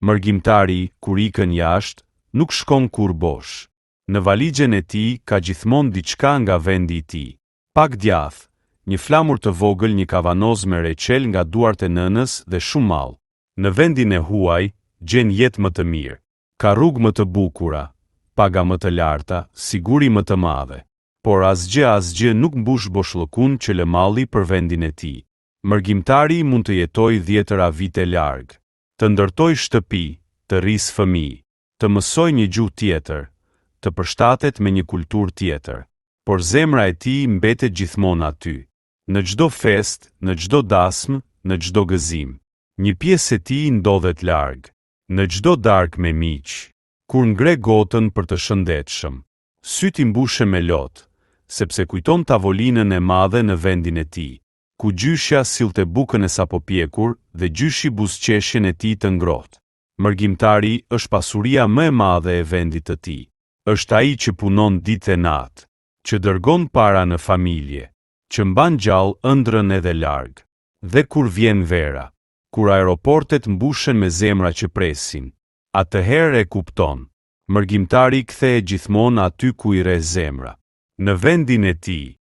Mërgjimtari, kur ikën jashtë, nuk shkon kur bosh. Në valixhen e tij ka gjithmonë diçka nga vendi i tij. Pak djath, një flamur të vogël, një kavanoz me reçel nga duart e nënës dhe shumë mall. Në vendin e huaj gjen jetë më të mirë. Ka rrugë më të bukura, paga më të larta, siguri më të madhe. Por asgjë nuk mbush boshllëkun që lë malli për vendin e tij. Mërgjimtari mund të jetojë 10 vite larg, të ndërtoj shtëpi, të rrisë fëmijë, të mësoj një gjuhë tjetër, të përshtatet me një kulturë tjetër, por zemra e tij mbetet gjithmonë aty. Në çdo fest, në çdo dasmë, në çdo gëzim. Një pjesë e tij ndodhet larg, në çdo darkë me miq, kur ngre gotën për të shëndetshëm. Syt i mbushen me lot, sepse kujton tavolinën e madhe në vendin e tij, ku gjyshja sillte bukën e sapo pjekur dhe gjyshi buzëqeshjen e tij të ngrohtë. Mërgjimtari është pasuria më e madhe e vendit të tij. Është ai që punon ditë e natë, që dërgon para në familje, që mban gjallë ëndrrën edhe larg. Dhe kur vjen vera, kur aeroportet mbushen me zemra që presin, atëherë e kupton. Mërgjimtari kthehet gjithmonë aty ku i rre zemra. Në vendin e tij.